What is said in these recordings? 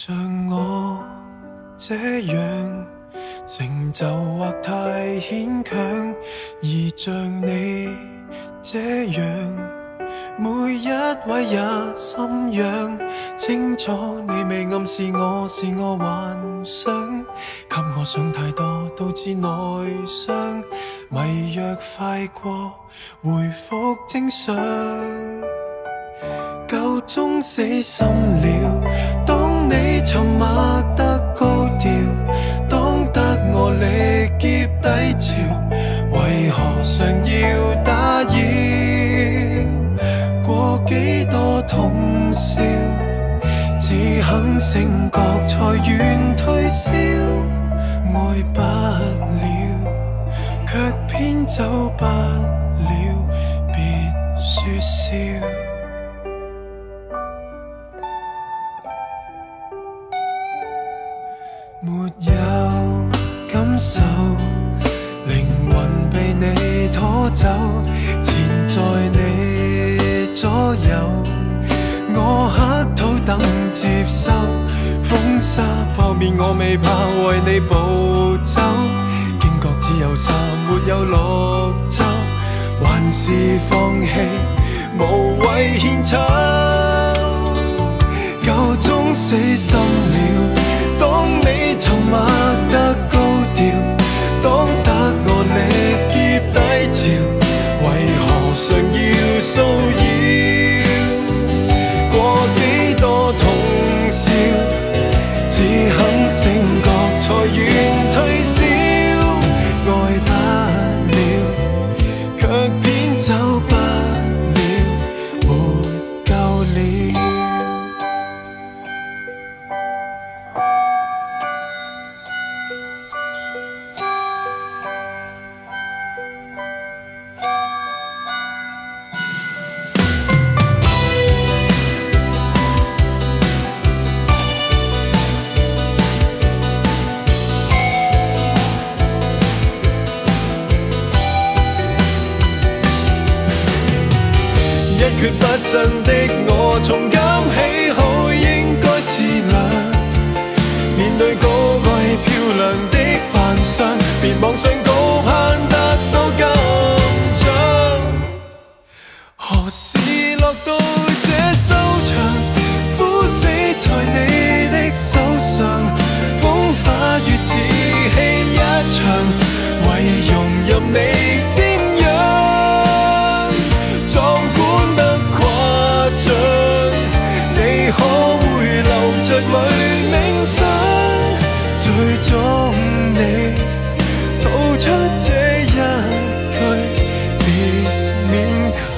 像我這樣，成就或太牽強，而像你這樣，每一位也心癢。清楚你未暗示我是我幻想，給我想太多導致內傷，迷藥快過回復正常，夠鐘死心了。當你沉默得高調，當得我力竭低潮，為何常要打擾？過幾多通宵，只肯醒覺才願退燒，愛不了，卻偏走不了，別說笑。沒有感受，靈魂被你拖走，纏在你左右，我乞討等接收，風沙撲面我未怕為你暴走，驚覺只有沙沒有綠洲，還是放棄無謂獻醜，夠鐘死心了。當你沉默得高調，當得我力竭低潮，為何常要騷擾？過幾多通宵，只肯醒覺才願退燒，愛不了，卻偏走不了，沒救了。一蹶不振的我，重感喜好應該自量。面對高貴漂亮的扮相，別妄想高攀得到金獎。何時落到這收場？枯死在你的手上，風化月似戲一場，為融入你瞻仰，壯觀得誇張。你可會留着淚冥想？最終你吐出這一句，別勉強。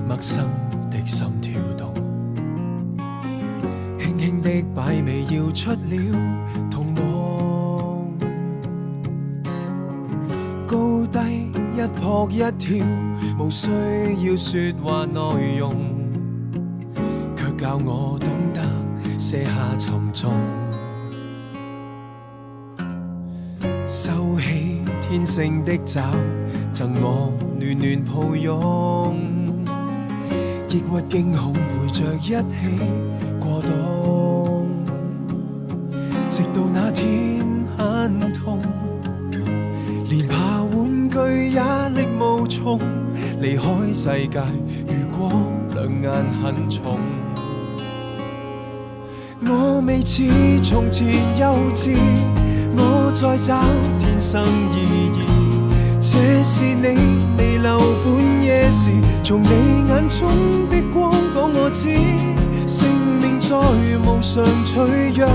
陌生的心跳動，輕輕的擺尾要出了童夢，高低一撲一跳，無需要說話內容，卻教我懂得卸下沉重，收起天性的爪，贈我暖暖抱擁，抑鬱驚恐陪着一起過冬，直到那天很痛，連爬玩具也力無從，離開世界如果兩眼很重，我未似從前幼稚，我在找天生意義，這是你未留半夜時，從你眼中的光講我知，生命再無常脆弱，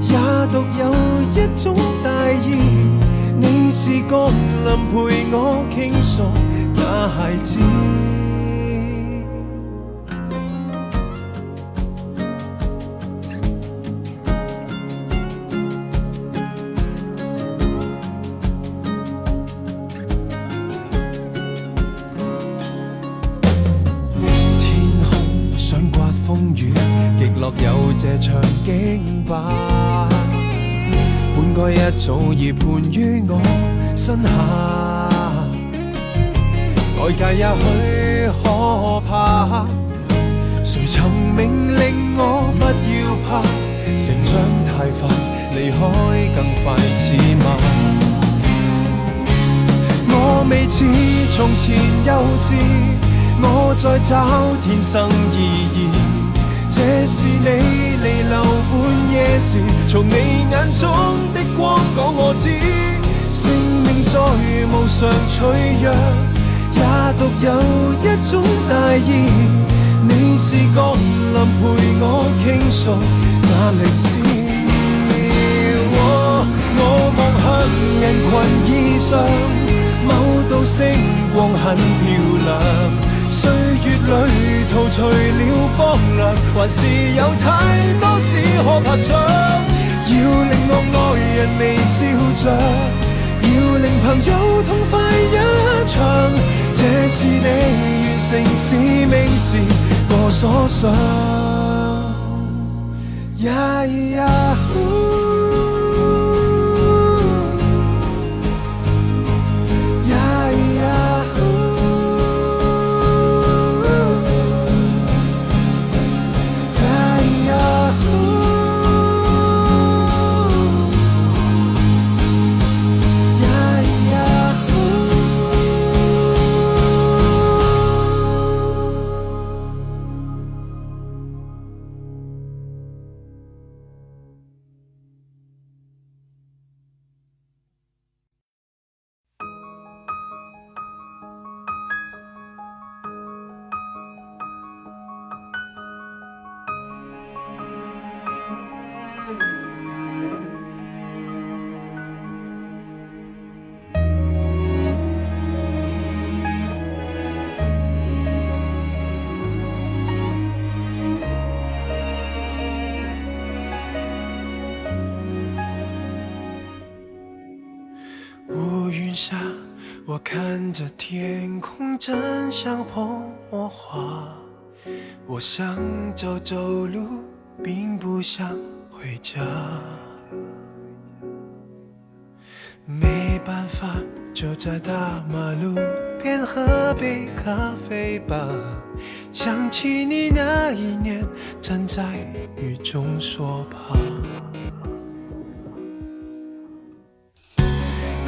也獨有一種大義，你是降臨陪我傾訴那孩子。極樂有這場景吧，本該一早已盤於我身下。外界也許可怕，誰曾命令我不要怕？成長太快，離開更快似馬。我未似從前幼稚，我在找天生意義。這是你彌留半夜時，從你眼中的光講我知，生命在無常脆弱，也獨有一種大義。你是降臨陪我傾訴那歷史。我望向人群以上，某道星光很漂亮。歲月裏陶除了荒涼，還是有太多事可拍掌。要令我愛人微笑着，要令朋友痛快一場。這是你完成使命時我所想。呀呀下，我看着天空正像泼墨画，我想走走路，并不想回家。没办法，就在大马路边喝杯咖啡吧。想起你那一年站在雨中说怕。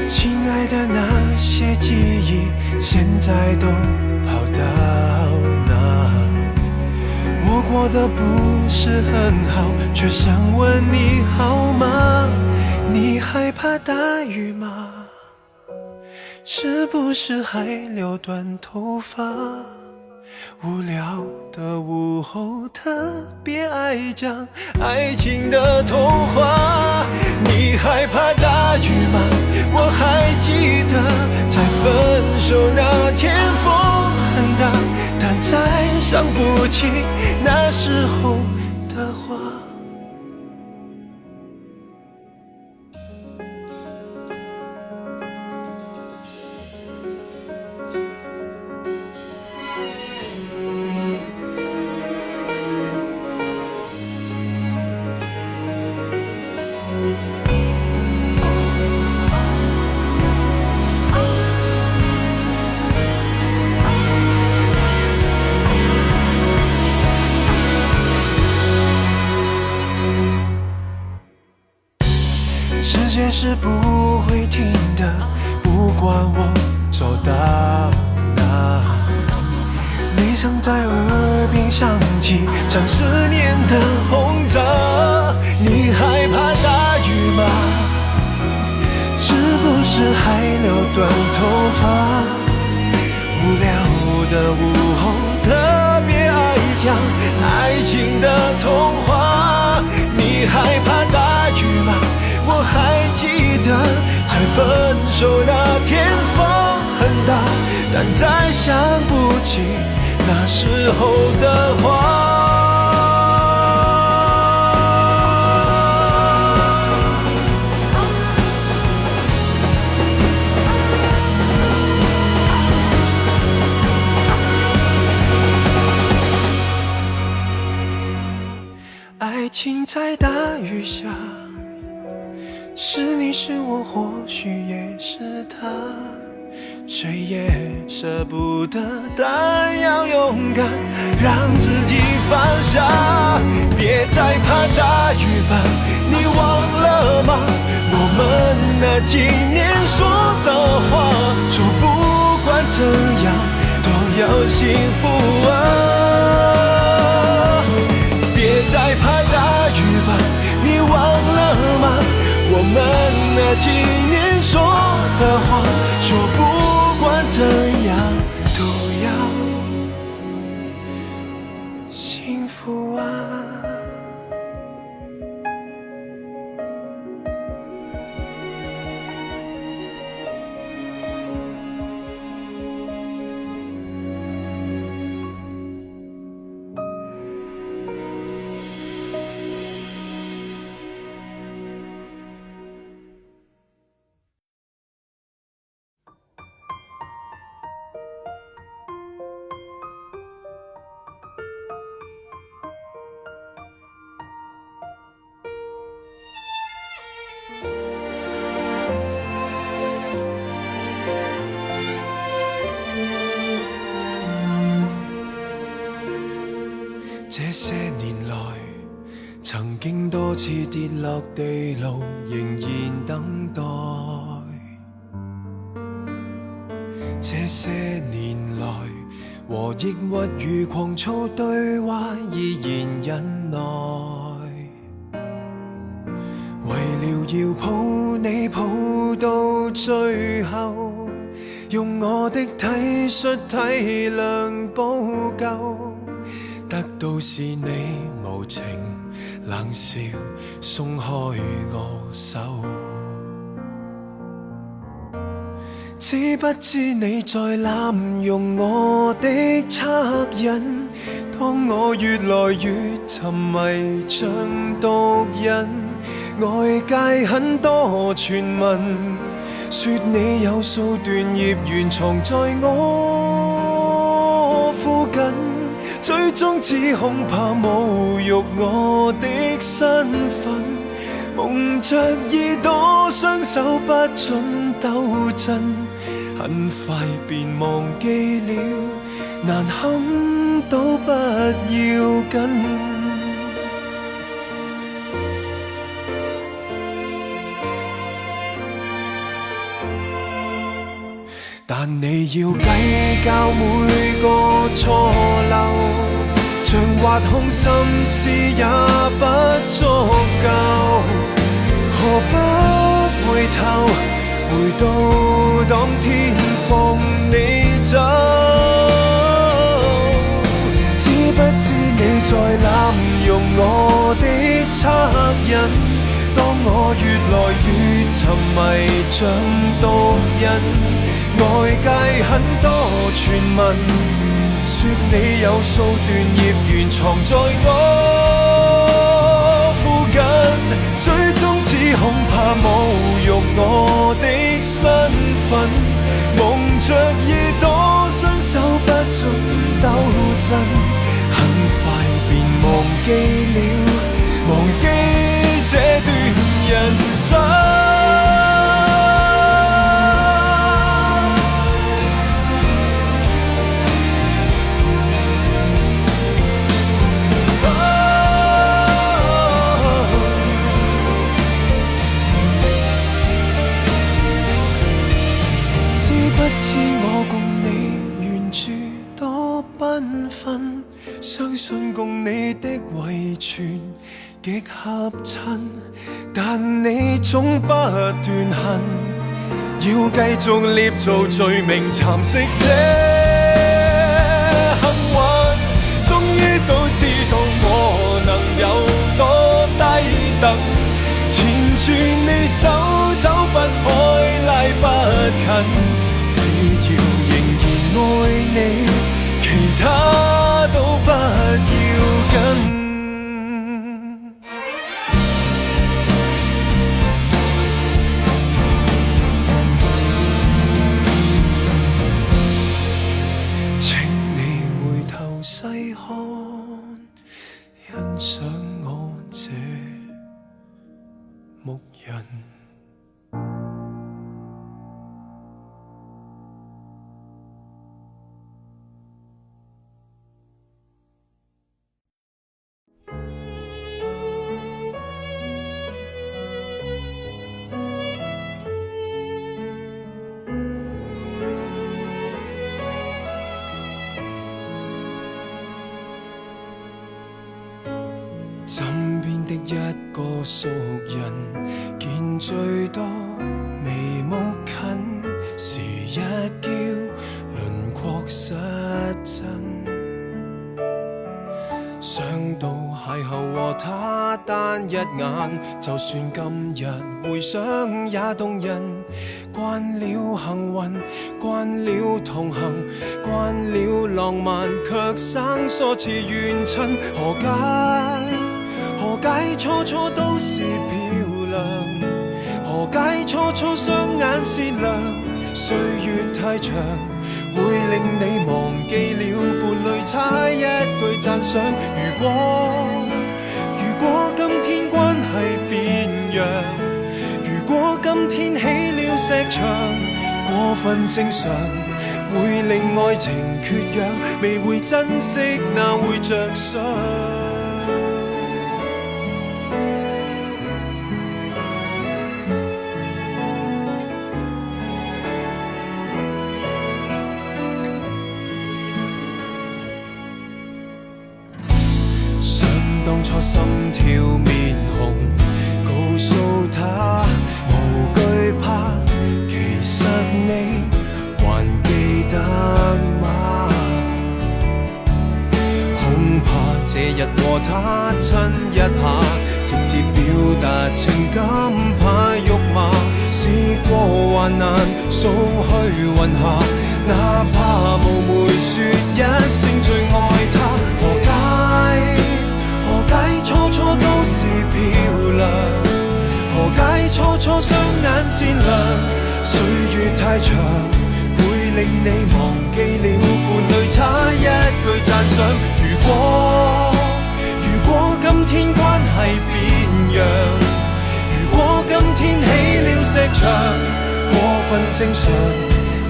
亲爱的，那些记忆现在都跑到哪？我过得不是很好，却想问你好吗？你害怕大雨吗？是不是还留短头发？无聊的午后，特别爱讲爱情的童话。你害怕大雨吗？我还记得，在分手那天风很大，但再想不起那时候的话。时间是不会停的，不管我走到哪，你曾在耳边响起像思念的轰炸。你害怕大雨吗？是不是还留短头发？无聊的午后，特别爱讲爱情的童话。你害怕大雨吗？我还记得，在分受那天风很大，但再想不起那时候的话。爱情在大雨下，是你是我，或许也是他，谁也舍不得，但要勇敢让自己放下。别再怕大雨吧，你忘了吗？我们那几年说的话，说不管怎样都要幸福啊。别再怕大雨吧，你忘了吗？我们那几年说的话，说不管怎样都要幸福啊。这些年來，曾經多次跌落地牢，仍然等待。這些年來，和抑鬱與狂躁對話，依然忍耐。為了要抱你抱到最後，用我的體恤體諒補救。得到是你無情冷笑，鬆開我手。知不知你在濫用我的惻隱？當我越來越沉迷像毒癮，外界很多傳聞，說你有數段孽緣藏在我附近。最終只恐怕侮辱我的身份，蒙着耳朵雙手不准抖震，很快便忘記了，難堪都不要緊。但你要計較每個錯漏，像挖空心思也不足夠，何不回頭，回到當天放你走？知不知你在濫用我的惻隱？當我越來越沉迷像毒癮，外界很多傳聞，說你有數段孽緣藏在我附近，最終只恐怕侮辱我的身份，蒙着耳朵雙手不准抖震，很快便忘記了，忘記這段人生。知我共你原著多繽紛，相信共你的遺傳極合襯，但你總不斷恨，要繼續捏造罪名蠶食這幸運。終於都知道我能有多低等，纏住你手走不開拉不很，只要仍然愛你，其他都不要緊。請你回頭細看，欣賞我這牧人。枕邊的一個熟人，見最多眉目近，時一叫輪廓失真。想到邂逅和他單一眼，就算今日回想也動人。慣了幸運，慣了同行，慣了浪漫，卻生疏似遠親。何解初初都是漂亮？何解初初雙眼善良？歲月太長，會令你忘記了伴侶差一句讚賞。如果今天關係變樣，如果今天起了石牆，過分正常，會令愛情缺氧，未會珍惜，哪會着想？想當初心跳面紅，告訴他無懼怕，其實你還記得嗎？恐怕這日和他親一下，直接表達情感怕辱罵，試過患難掃去雲霞，哪怕冒昧說一聲最愛他。何解初初都是漂亮？何解初初雙眼善良？歲月太長，會令你忘記了伴侶差一句讚賞。如果今天關係變樣，如果今天起了石牆，過分正常，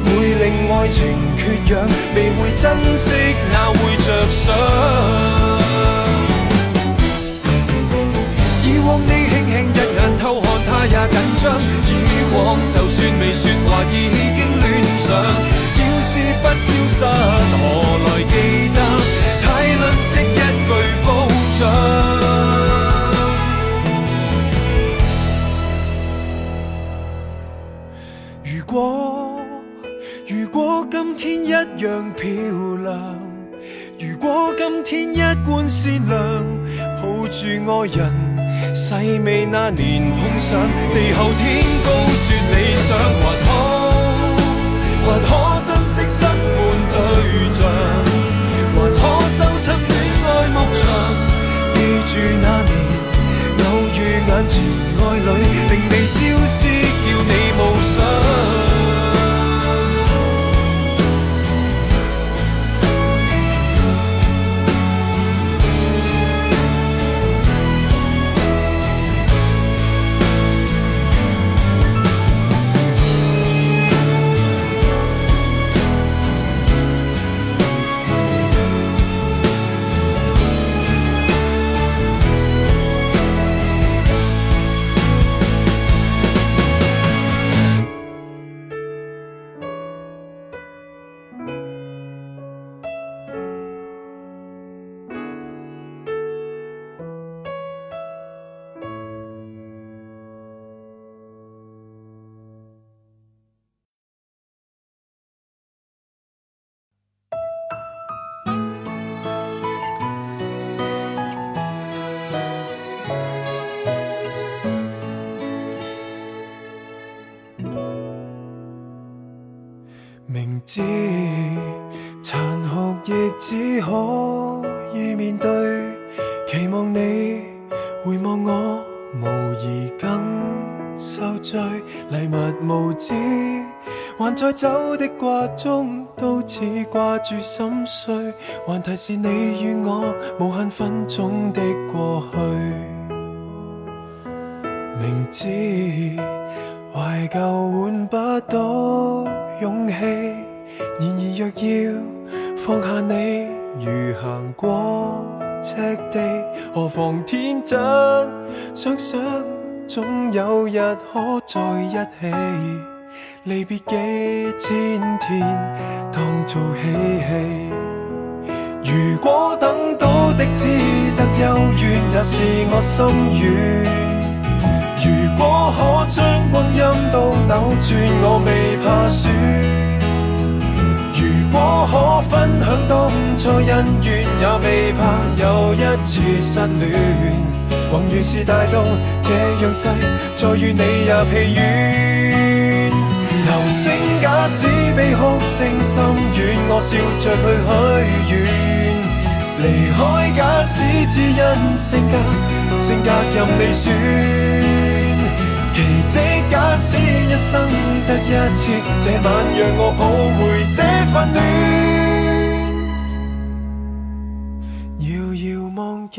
會令愛情缺氧，未會珍惜，哪會着想？以往你輕輕一眼偷看他也緊張，以往就算未說話已經戀上，要是不消失何來記得，太吝嗇一句褒獎。如果今天一樣漂亮，如果今天一貫善良，抱住愛人細味那年碰上，地後天高說理想，還可珍惜新伴對象，還可收葺戀愛牧場，記住那年偶遇眼前愛侶，令你朝思叫你夢想。明知殘酷亦只可以面對，期望你回望我，無疑更受罪。禮物無知，還在走的掛中，都似掛住心碎，還提示你與我無限分鐘的過去。明知懷舊換不到勇氣，然而若要放下你，如行過赤地，何妨天真想想，總有日可在一起。離別幾千天當做嬉戲，如果等到的只得幽怨，也是我心願。如果可將光陰都扭轉，我未怕輸。如果可分享當初恩怨，也未怕又一次失戀。宏願是大到這樣細，再與你也疲軟。流星假使比哭聲深遠，我笑着去許願。離開假使只因性格任你選。奇蹟假使一生得一次，這晚讓我抱回這份戀。遙遙望見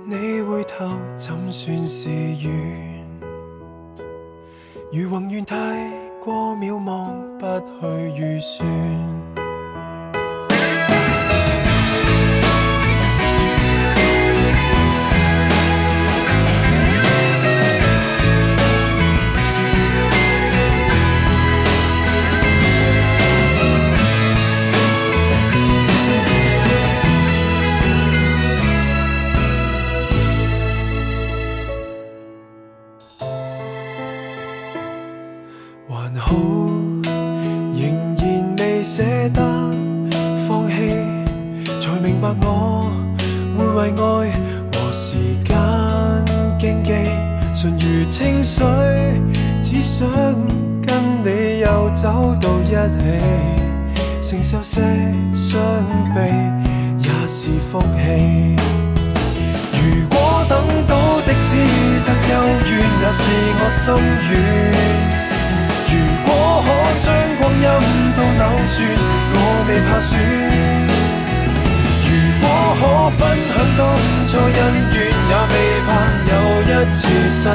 你回頭，怎算是緣？如宏願太過渺茫，不去預算。還好，仍然未捨得放棄，才明白我會為愛和時間競技。順如清水，只想跟你又走到一起，承受些傷悲也是福氣。如果等到的只得幽怨，也是我心願。如果可將光陰都扭轉，我未怕輸。如果可分享當初恩怨，也未怕又一次失戀。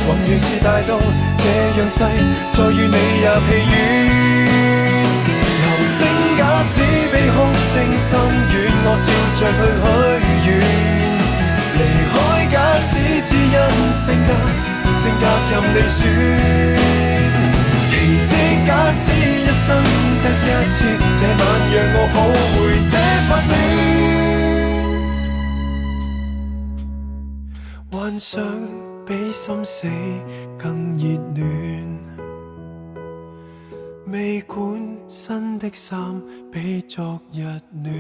宏願是大到這樣細，再與你也疲軟。流星假使比哭聲深遠，我笑着去許願。離開假使只因性格任你選。奇蹟假使一生得一次，這晚讓我抱回這份戀。幻想比心死更熱戀，未管新的衫比昨日暖。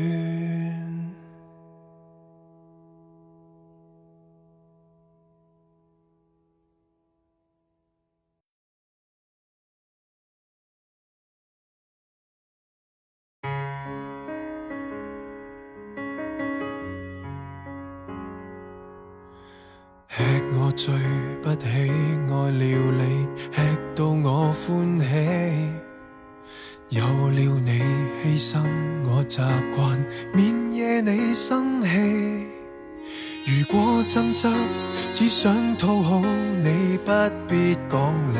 吃我最不喜愛料理，吃到我歡喜。有了你犧牲我習慣，免惹你生氣。如果爭執只想討好你，不必講理，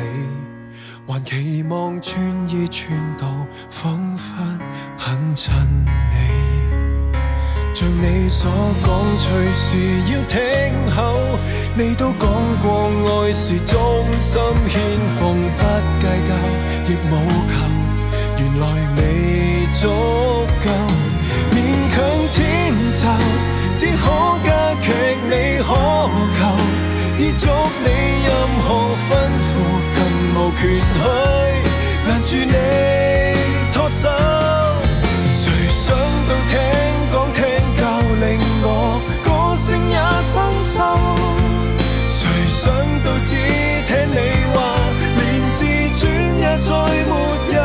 還期望穿衣穿到彷彿很襯你。像你所講，隨時要聽候。你都講過愛是忠心獻奉，不計較亦無求，原來未足夠，勉強遷就，只可加劇你渴求。依足你任何吩咐，更無權去攔住你拖手。誰想到聽講聽教令我歌聲也生鏽，誰想到只聽你話，連自尊也再沒有。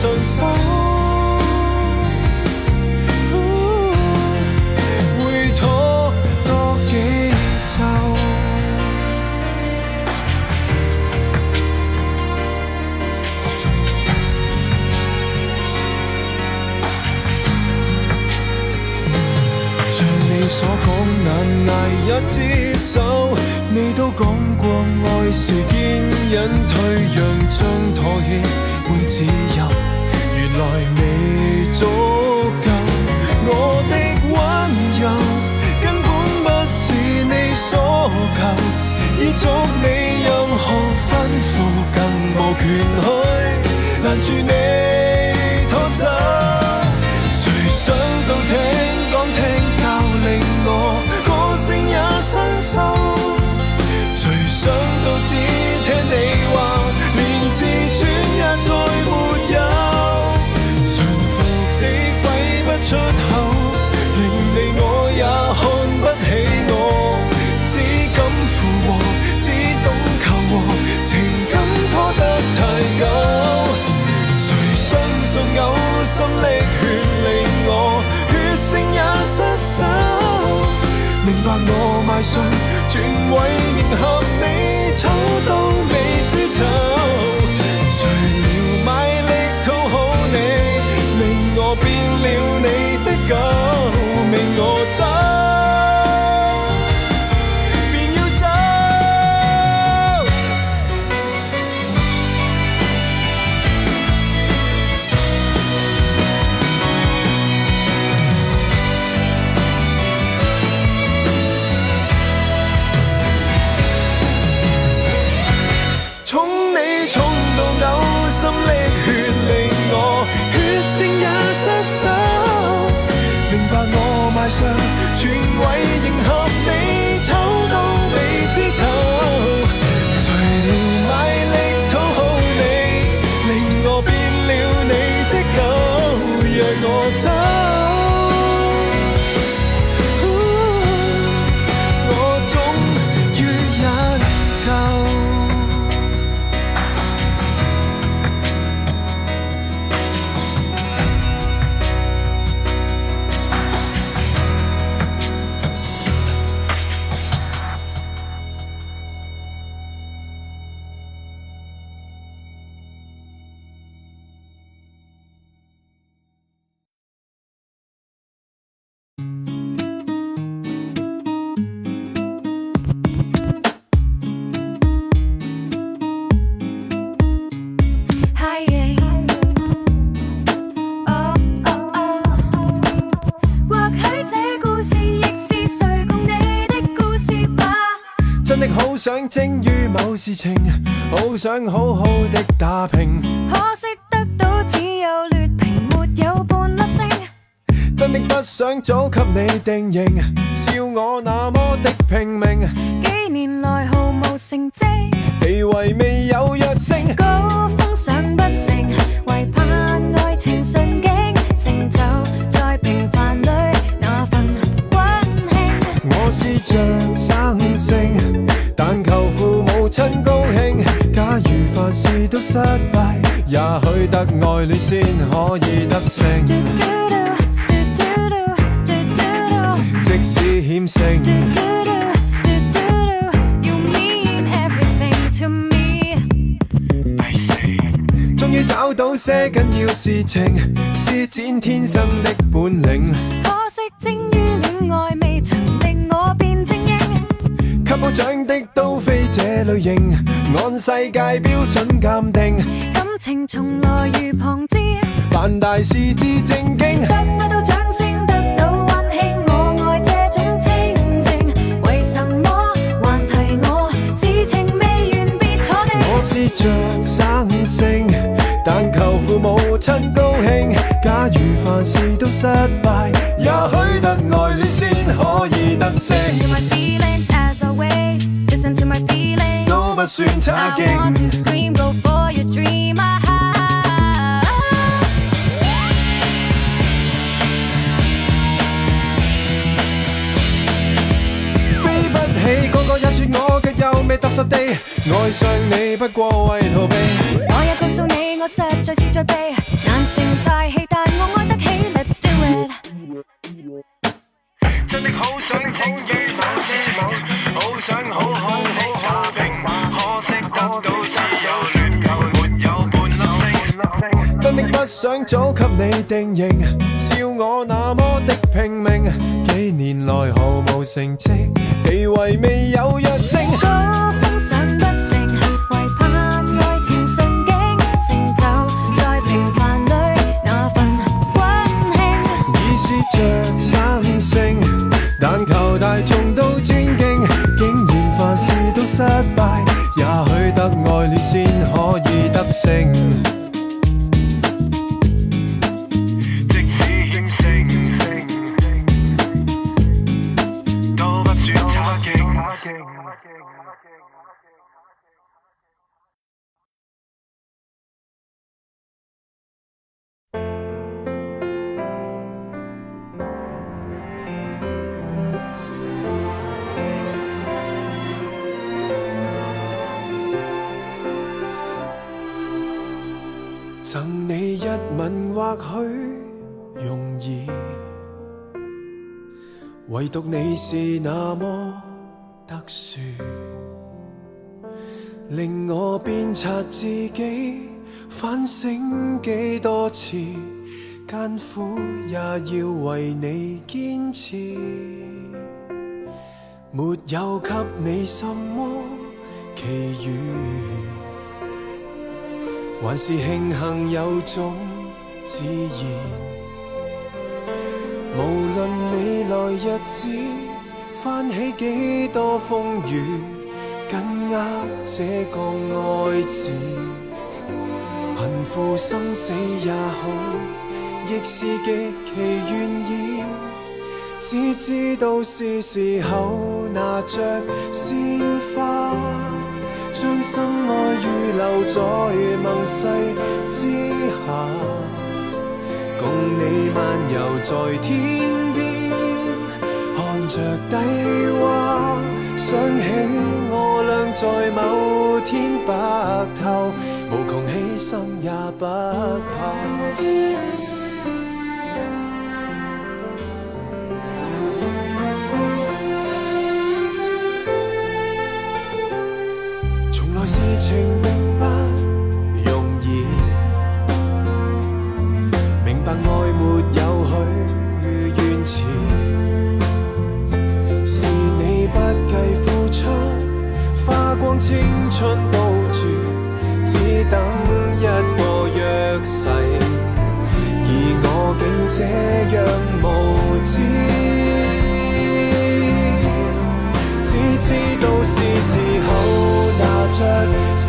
順手，會拖多幾週。像你所講難捱也接受，你都講過愛是堅忍退讓，將妥協換自由，原來未足夠。我的溫柔根本不是你所求，已足你任何吩咐，更無權去攔住你拖走。誰想到聽講聽教令我歌聲也生鏽，誰想到只聽你話，連自尊也再沒有，馴服地揮不出口，令你我也看不起我，只敢附和，只懂求和，情感拖得太久。誰相信有心瀝血令我血性也失手，明白我邁上轉位迎合你，醜到未知醜，除了賣力討好你，令我變了你的狗，命我走便要走。寵你寵到嘔心瀝血，令我血性也失手，明白我邁上全位迎合你，醜到未知醜，除了賣力討好你，令我變了你的狗，讓我走。我終於忍夠。真的好想精於某事情，好想好好的打拼，可惜得到只有劣評，沒有半粒星。真的不想早給你定型，笑我那麼的拼命，幾年來毫無成績，地位未有躍升，高峰上不成，唯盼愛情順境，成就在平凡裏那份溫馨。我是像生性，但求父母親高興，假如凡事都失敗，也許得愛戀先可以得勝，即使險勝You mean everything to me。 終於找到些緊要事情，施展天生的本領，可惜精於戀愛未曾令我變精英，給我獎的都非這類型，按世界標準鑑定，感情從來如旁支，辦大事至正經，得不到掌聲，得到溫馨，我愛這種清靜，為什麼還提我？事情未完別坐定。我是像生性，但求父母親高興，假如凡事都失敗，也許得愛戀先可以得勝。 Listen to my feelings as always, listen to my feelings， 都不算差勁。 I want to scream, go for your dream。 飛不起，個個也說我卻又未踏實地愛上你，不過為逃避。我也告訴你，我實在是最悲，難成大器，但我愛得起。Let's do it。真的好想請與某些某，好想好好的打拼，可惜得到只有亂球，沒有半粒星。真的不想早給你定型，笑我那麼的拼命，幾年來毫無成績，地位未有躍升。高峰想不成，為盼愛情順境，成就在平凡裏那份溫馨。已試着生性，但求大眾都尊敬，竟然凡事都失敗，也許得愛戀先可以得勝。即使險勝，都不算差勁。贈你一吻或許容易，唯獨你是那麼特殊，令我鞭策自己反省幾多次，艱苦也要為你堅持，沒有給你什麼奇遇，還是慶幸有種自然，無論未來日子翻起幾多風雨，緊握這個愛字，貧富生死也好，亦是極其願意，只知道是時候拿着鮮花，將心愛預留在盟誓之下，共你漫遊在天邊，看着低洼，想起我倆在某天白頭，無窮犧牲也不怕。事情並不容易，明白愛沒有許願詞，是你不計付出，花光青春都住，只等一個約誓，而我竟這樣無知，只知道是時候拿着鮮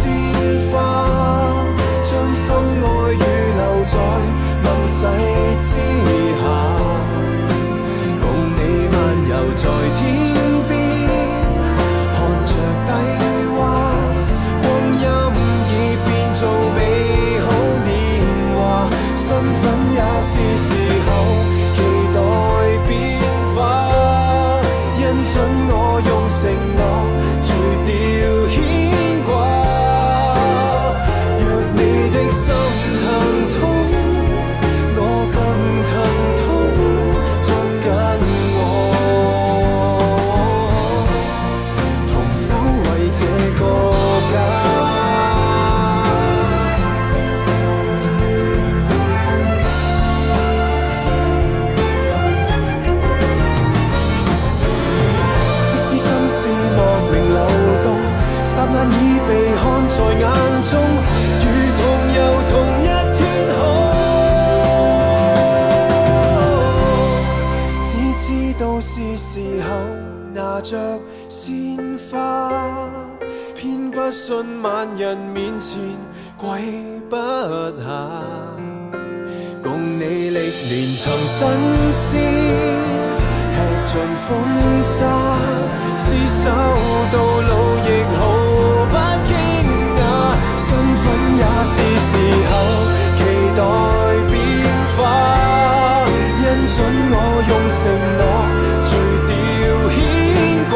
花，將心愛預留在盟誓之下，共你漫遊在天邊，看着低洼，光陰已變做美好年華，身份也是時候期待變化，因準我用承諾除掉牽掛，若你的心疼痛，我更疼痛，捉緊我，同守衛這個家。即使心事莫名流動，霎眼已被看在眼中，如同遊同一天空。只知道是時候拿着鮮花，偏不信萬人面前跪不下，共你歷年尋新鮮，吃盡風沙，廝守到老亦毫不驚訝，身份也是時候期待變化，因準我用承諾除掉牽掛，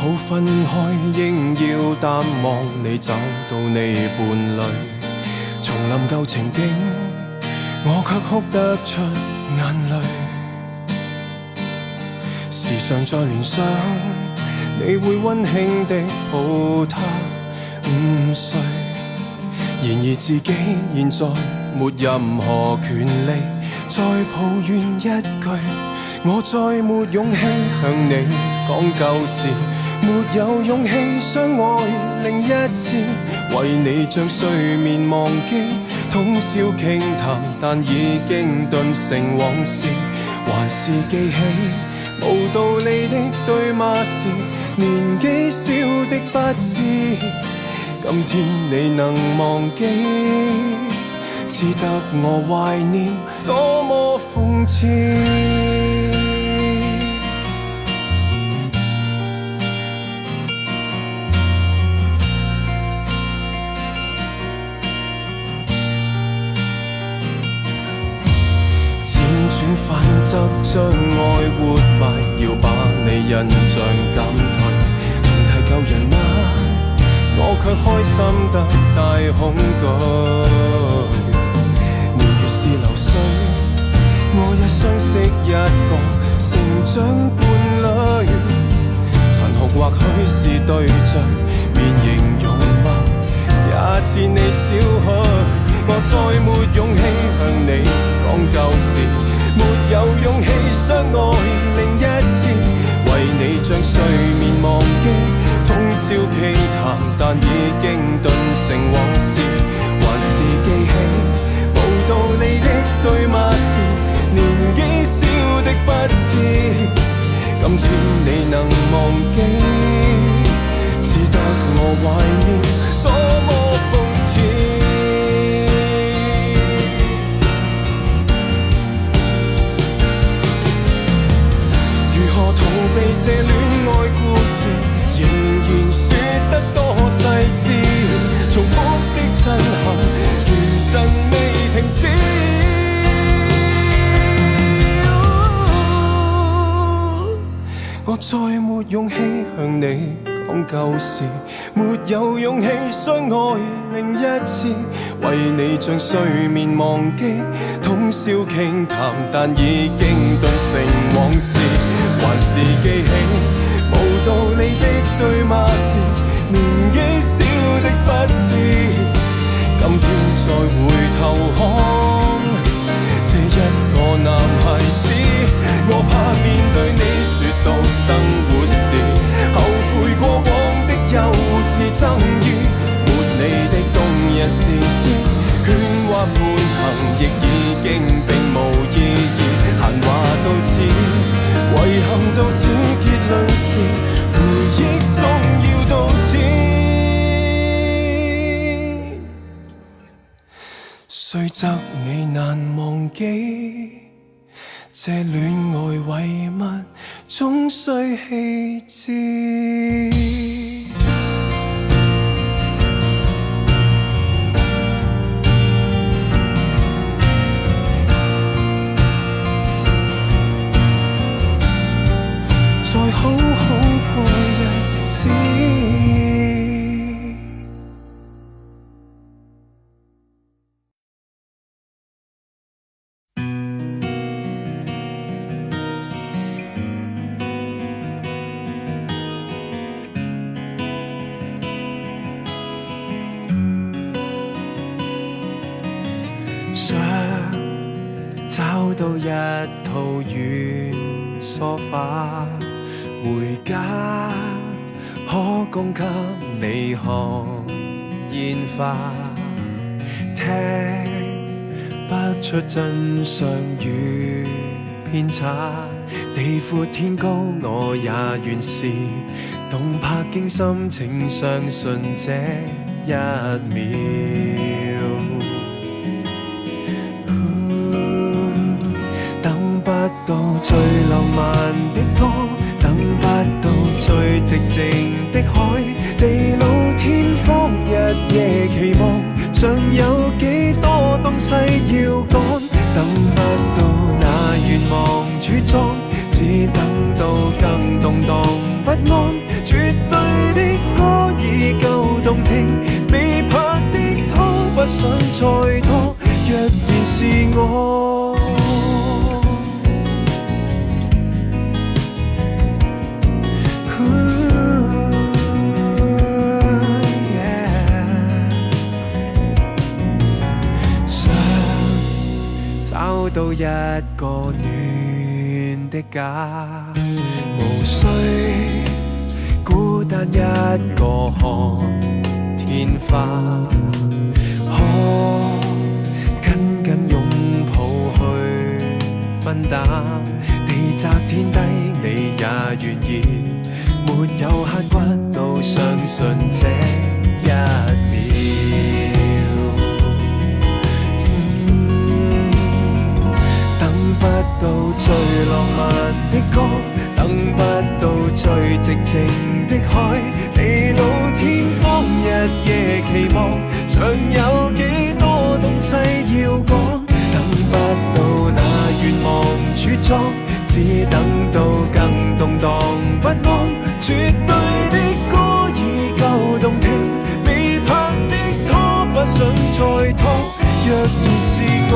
好分開，應要淡忘你找到你伴侶。重臨舊情景，我卻哭得出眼淚。時常在聯想，你會溫馨地抱他午睡。然而自己現在沒任何權利再抱怨一句，我再沒勇氣向你講舊事，沒有勇氣相愛另一次，為你將睡眠忘記，通宵傾談，但已經頓成往事，還是記起無道理的對罵時，年紀小的不知，今天你能忘記，只得我懷念，多麼諷刺。反側將愛活埋，要把你印象減退。重提舊人嗎？我卻開心得大恐懼。年月是流水，我也相識一個成長伴侶。殘酷或許是對象，面型容貌也似你少許。我再沒勇氣向你講舊事，沒有勇氣相愛另一次，為你將睡眠忘記，通宵傾談，但已經頓成往事，還是記起無道理的對罵時，年紀小的不知，今天你能忘記，只得我懷念，多麼諷刺。逃避這戀愛故事，仍然說得多細緻，重複的震撼，餘震未停止。我再沒勇氣向你講舊事，沒有勇氣相愛另一次，為你將睡眠忘記，通宵傾談，但已經頓成往事，還是記起無道理的對罵時，年紀小的不知，今天再回頭看這一個男孩子，我怕面對你說到生活時，後悔過往的幼稚爭議，沒你的動人時節，喧嘩歡騰亦已經並無意義，閒話到此，遺憾到此，結論是回憶終要到此，雖則你難忘記，這戀愛遺物終須棄置。再好好過日子。想找到一套軟梳化，回家可供給你看煙花，聽不出真相與偏差，地闊天高我也願是，動魄驚心請相信這一秒。等不到最浪漫的歌，等不到最寂靜的海，地老天荒日夜期望，尚有幾多東西要趕，等不到那願望主裝，只等到更動盪不安，絕到一個暖的家，無需孤單一個看天花，可緊緊擁抱去分擔，地窄天低你也願意，沒有刻骨都相信這一秒。等不到最浪漫的歌，等不到最寂靜的海，地老天荒日夜期望，尚有幾多東西要講，等不到那願望茁壯，只等到更動盪不安，絕對的歌已夠動聽，未拍的拖不想再拖，若然是我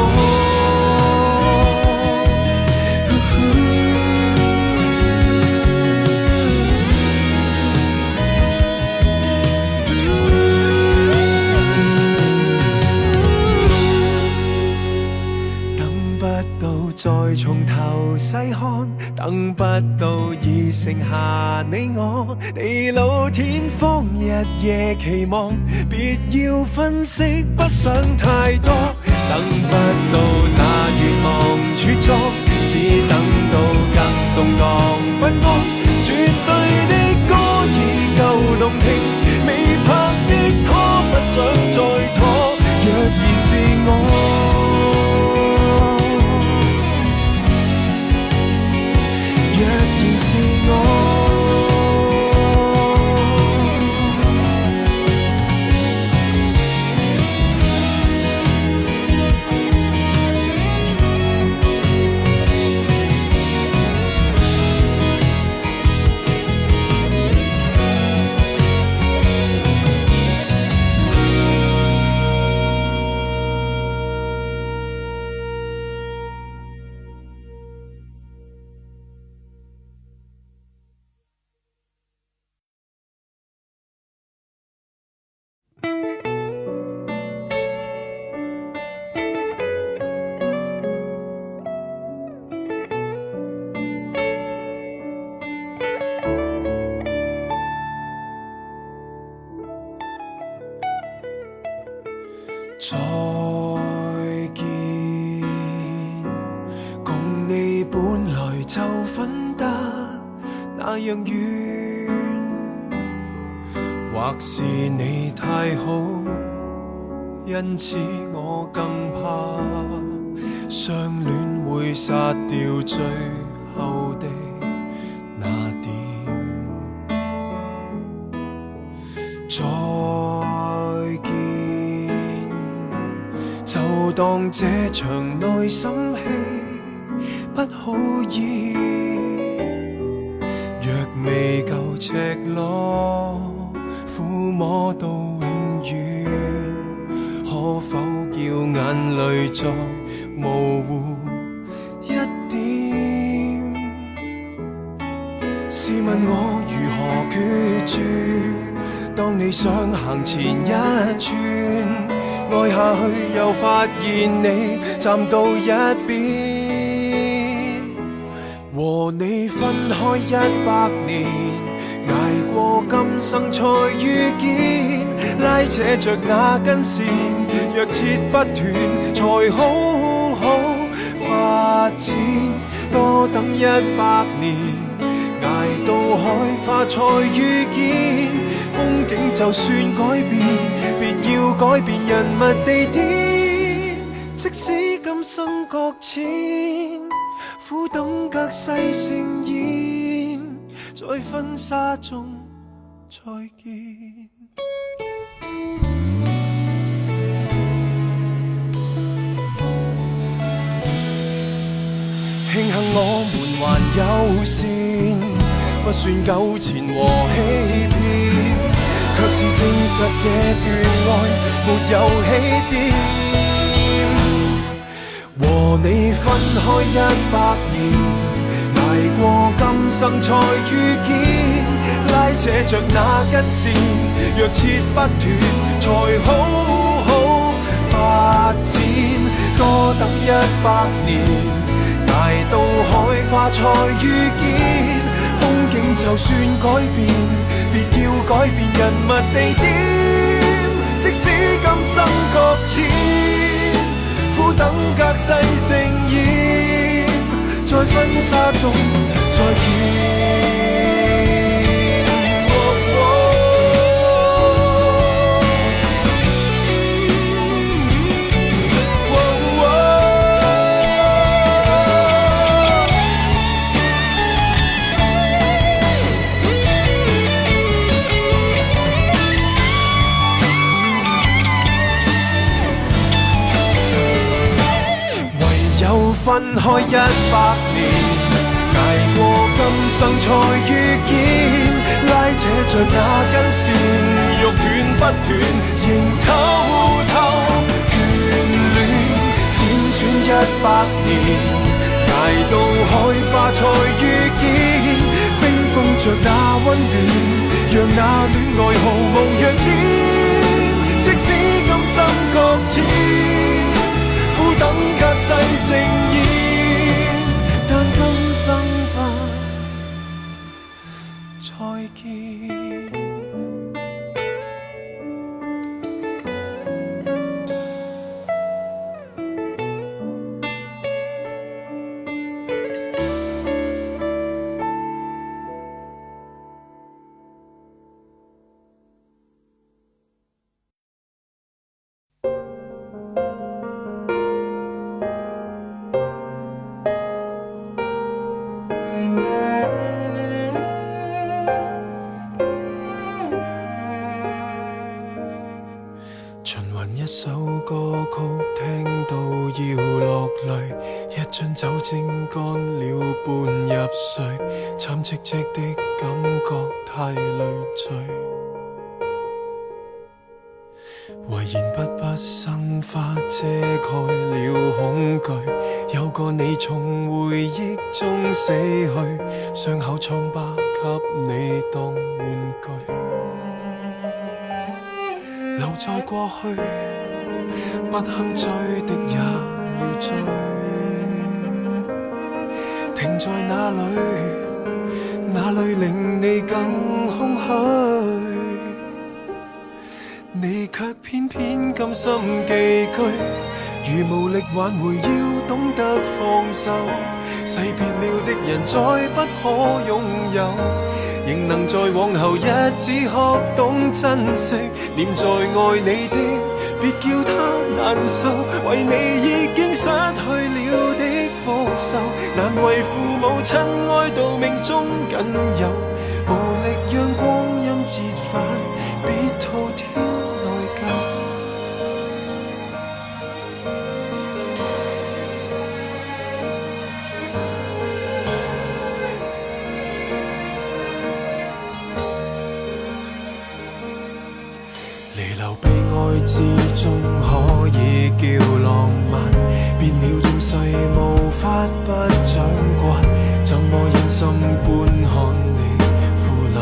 再從頭細看，等不到已剩下你我，地老天荒日夜期望，別要分析不想太多，等不到那願望茁壯，只等到更動盪不安，絕對的歌已夠動聽，未拍的拖不想再拖，若然是我是我再見，共你本來就分得那樣遠，或是你太好，因此我更怕相戀會殺掉最後的那點。再見，就當這場內心戲不好演，若未夠赤裸撫摸到永遠，可否叫眼淚再模糊一點？試問我如何決絕？當你想行前一寸，愛下去又發現你站到一邊，和你分開100年，捱過今生才遇見，拉扯着那根線，若切不斷才好好發展，多等100年，捱到海花才遇見，風景就算改變，別要改變人物地點，即使今生擱淺，苦等隔世盛宴，在婚紗中再見。慶幸我們還有線，不算糾纏和欺騙，卻是證實這段愛沒有起點。和你分開100年，捱過今生才遇見，拉扯着那根線，若切不斷才好好發展，多等100年，大到海花才遇見。風景就算改變，別要改變人物地點。即使今生擱淺，苦等隔世盛宴，在婚紗中再見。分開100年，捱過今生才遇見，拉扯着那根線，欲斷不斷，仍偷偷眷戀。輾轉100年，捱到海花才遇見，冰封着那溫暖，讓那戀愛毫無弱點。即使今生擱淺，苦等隔世盛宴，但今生不再見。循環一首歌曲，聽到要落淚，一樽酒精乾了半入睡，慘戚戚的感覺太累贅。遺言不不生花遮蓋了恐懼，有個你從回憶中死去，傷口瘡疤給你當玩具。留在過去，不肯追的也要追，停在哪裏，哪裏令你更空虛？你卻偏偏甘心寄居，如無力挽回，要懂得放手。誓別了的人再不可擁有，仍能在往後日子學懂珍惜。念在愛你的，別叫他難受，為你已經失去了的福壽，難為父母親哀悼命中僅有，無力讓光陰折返，別滔天內疚。離流悲哀之中可以叫浪漫，變了厭世無法不長慣，怎麼忍心觀看你腐爛？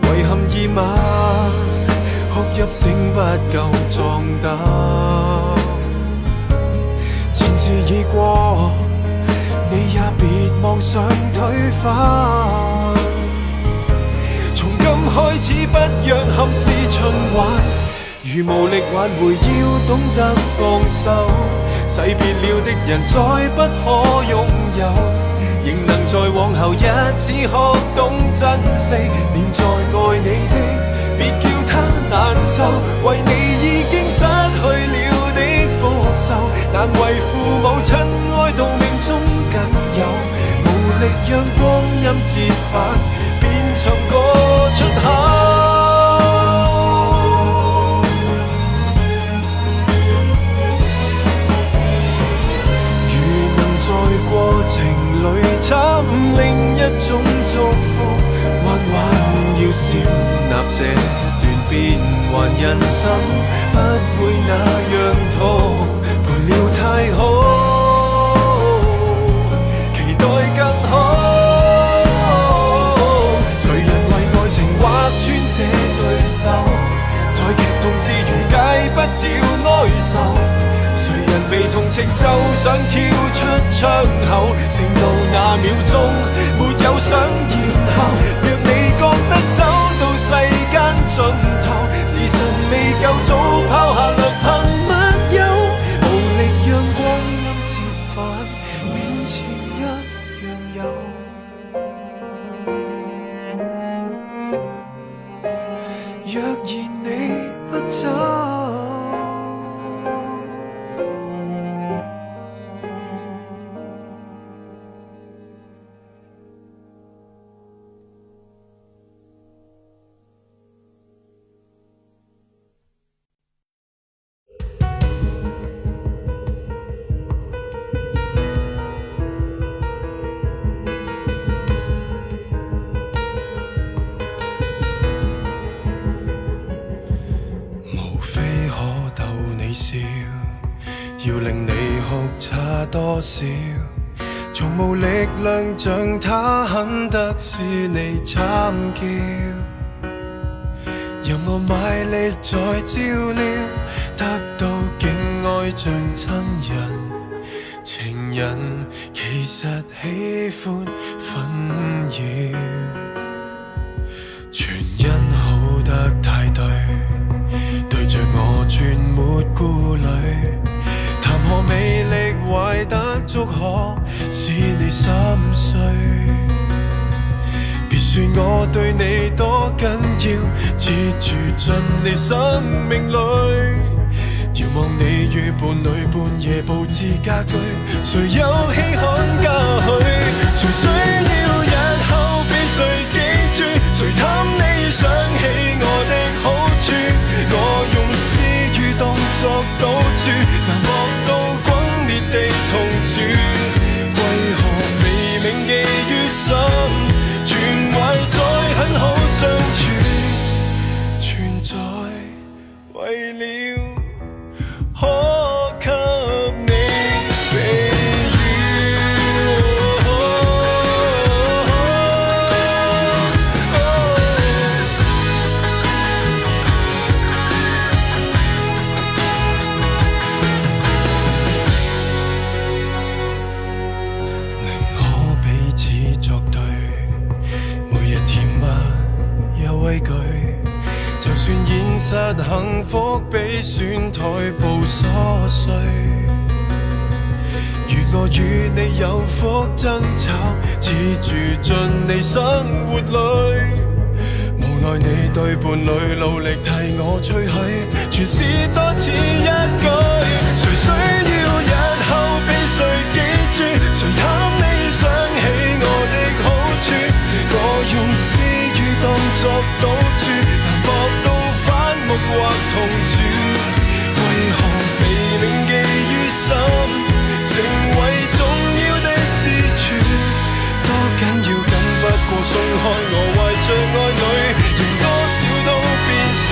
遺憾已晚，哭泣聲不夠壯膽，前事已過，你也別妄想推翻。從今開始不讓憾事循環，如無力挽回要懂得放手，誓別了的人再不可擁有，仍能在往後日子學懂珍惜。念在愛你的，別叫他難受，為你已經失去了的福壽，難為父母親哀悼命中僅有，無力讓光陰折返，便尋個出口。如能在過程裏尋另一種祝福，還要接納這段變幻人生，不會那樣痛，陪了太好，期待更好。誰人為愛情劃穿這對手，在劇痛之餘情就想跳出窗口，剩到那秒鐘沒有想然後。若你覺得走到世間盡頭，時辰未夠，早拋下略憑密友，無力讓光陰折返，面前一樣有。若然你不走，無非可逗你笑，要令你哭差多少，從無力量像他狠得使你慘叫，任我賣力再照料，得到竟愛像親人。情人其實喜歡紛擾，全因好得太對，對着我全沒顧慮，談何美麗壞得足可使你心碎。別說我對你多緊要，只住進你生命裏，遙望你與伴侶半夜佈置家居，誰有稀罕家許？誰需要日後被誰記住？誰貪你想起我的好處？我用私語當作賭注，難博到轟烈地同住。為何未銘記於心，全懷再很好相處，存在為了可給你避就算現實幸福比選台步瑣碎，願我與你有福爭吵，只住進你生活裏。無奈你對伴侶努力替我吹噓，全是多此一舉。誰需要日後被誰記住？誰貪你想起我的好處？我用私語當作賭注，難博到反目或同住。為何被銘記於心，成為重要的支柱？多緊要緊不過鬆開我懷着愛侶，贏多少都變輸。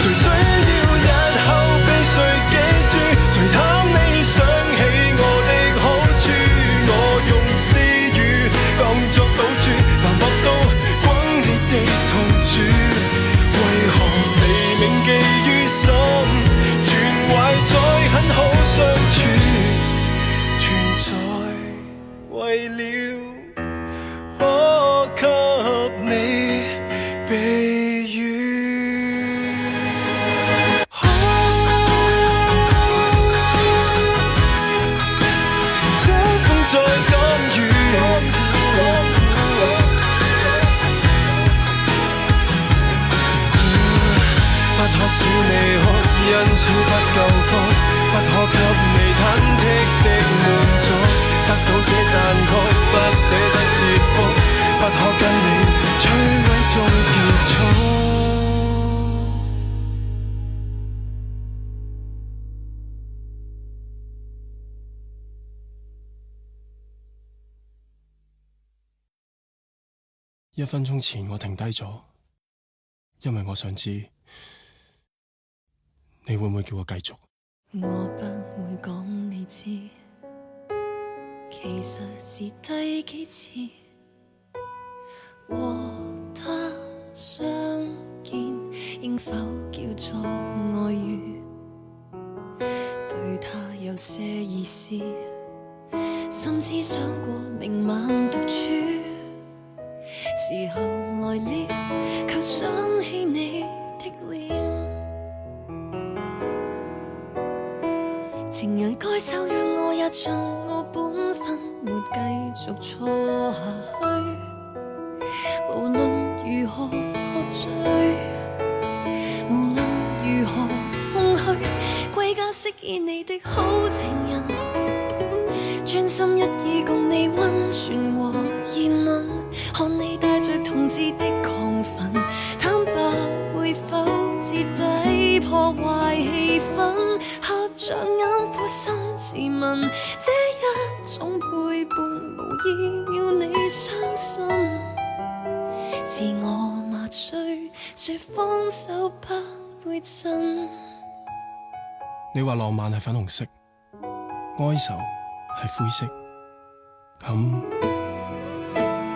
誰需要日後被誰記住？誰貪你想起我的好處？我用私語當作賭注，難博到轟烈地同住。為何被銘記於心，願懷再很好相處，存在為了可給你避雨。這風再敢雨，不可使你哭，因此不夠福，不可給你忐忑的滿足，得到這讚曲不捨得折服，不可跟你摧毀中結束。1分鐘前我停低咗，因為我想知你會唔會叫我繼續。我不會講你知，其實是第幾次和他相見，應否叫做愛語？對他有些意思，甚至想過明晚獨處。時候來了，卻想起你的臉。情人該守約，我也盡我本分，沒繼續錯下去。無論如何喝醉，無論如何空虛，歸家飾演你的好情人，專心一意共你溫存和熱吻，看你帶着同志的亢奮，坦白會否徹底破壞氣氛？合着眼撫心自問，這一種背叛無意要你傷心，自我麻醉，說放手不會震。你話浪漫係粉紅色，哀愁係灰色，咁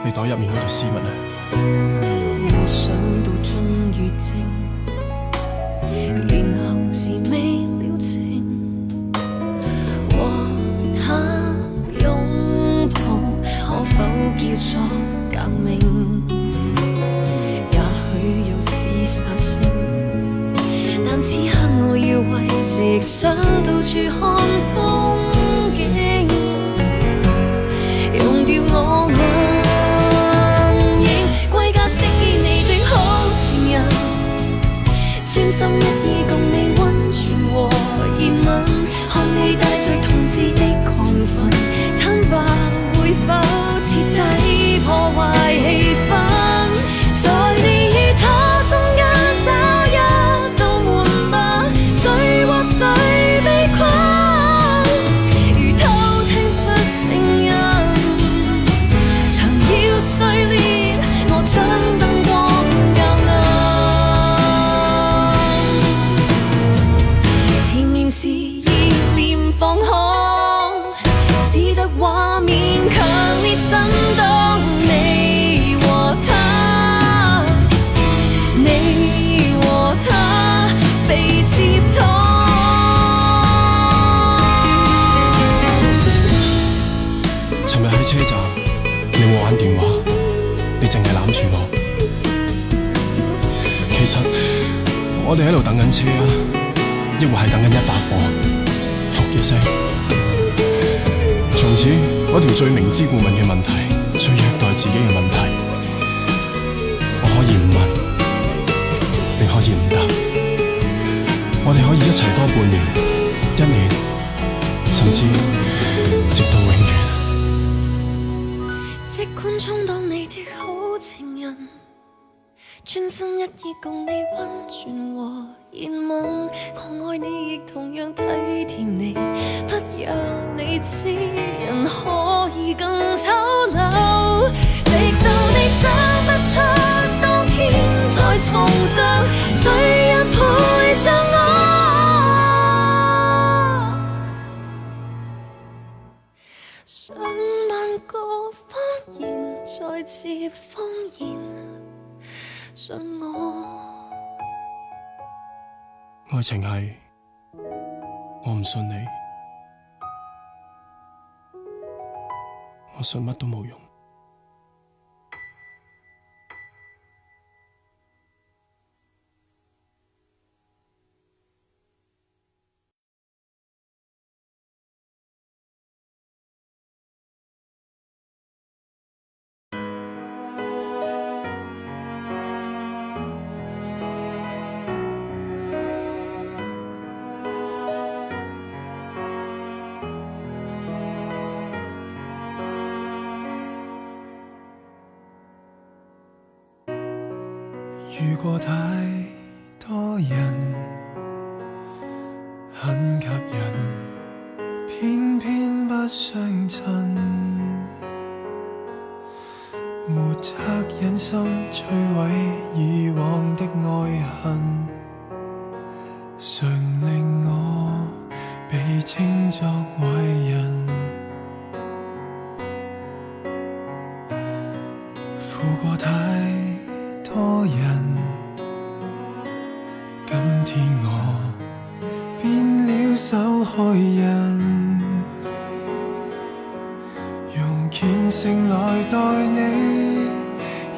你袋入面嗰條絲襪呢？我想到終於靜，然後是未了情，和他擁抱可否叫做革命？也許有廝殺性，但此刻我要為直想到處看風景，用掉我眼影，歸家飾演你的好情人，專心一意共你溫存和熱吻，看你帶着同志的亢奮，坦白會否徹底破壞氣氛？在你與他中間找一道門吧，誰和誰被困？如偷聽出聲音，牆要碎裂，我將燈光較暗。前面是意念放空，只得畫面強烈震動。你和他，你和他被接通。尋日喺車站，你冇玩電話，你淨係攬住我。其實我哋喺度等緊車啊，抑或係等緊一把火，噗一聲。從此嗰條最明知故問嘅問題，最虐待自己嘅問題，我可以唔問，你可以唔答，我哋可以一齊多半年、1年，甚至直到永遠。即管充當你的好情人，專心一意共你溫存和熱吻，我愛你亦同樣體貼你，不讓你知人可以更醜陋，直到你想不出當天再重上，誰人陪着我？上萬個謊言再次謊言，信我。愛情係我唔信你，我信乜都冇用。遇過太多人，很吸引，偏偏不相襯。抹惻隱心，摧毀以往的愛恨，常令我被稱作壞人。負過太多人，今天我變了受害人。誠來待你，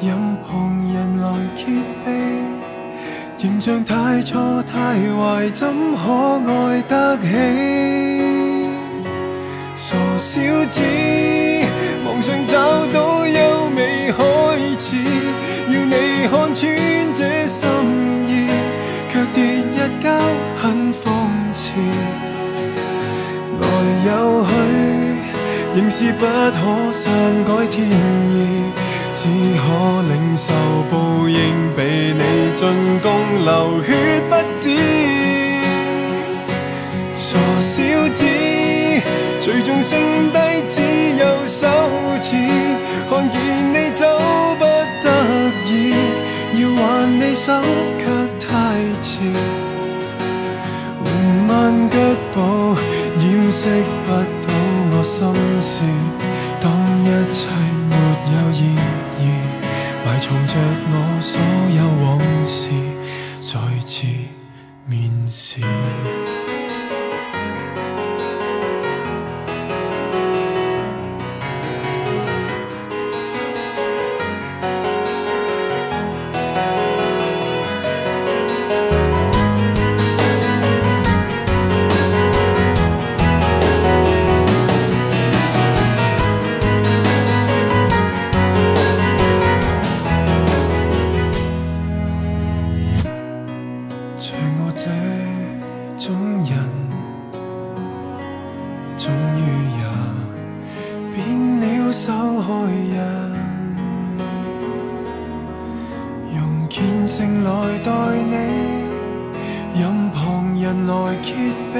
任旁人來揭秘，形象太錯太壞，怎可愛得起？傻小子，妄想找到優美開始，要你看穿這心意，卻跌一跤很諷刺。來又去，仍是不可篡改天意，只可領受報應，被你進攻流血不止。傻小子，最終剩低只有羞恥，看見你走不得已，要還你手卻太遲，緩慢腳步掩飾不到我心事，當一切沒有意義，埋藏着我所有往事，再次面試。像我這種人，終於也變了受害人，用虔誠來待你，任旁人來揭秘，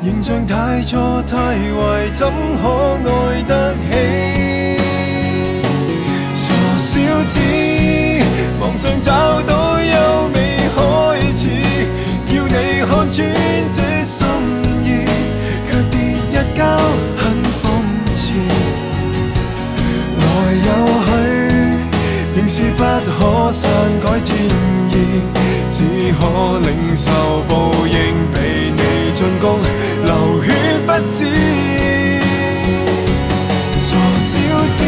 形象太錯太壞，怎可愛得起？傻小子，妄想找到優美開始，要你看穿這心意，卻跌一跤很諷刺。來又去，仍是不可篡改天意，只可領受報應，被你進攻流血不止。傻小子，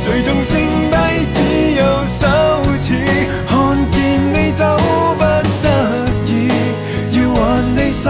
最終剩低只有羞恥，看見你走不得已，要還你手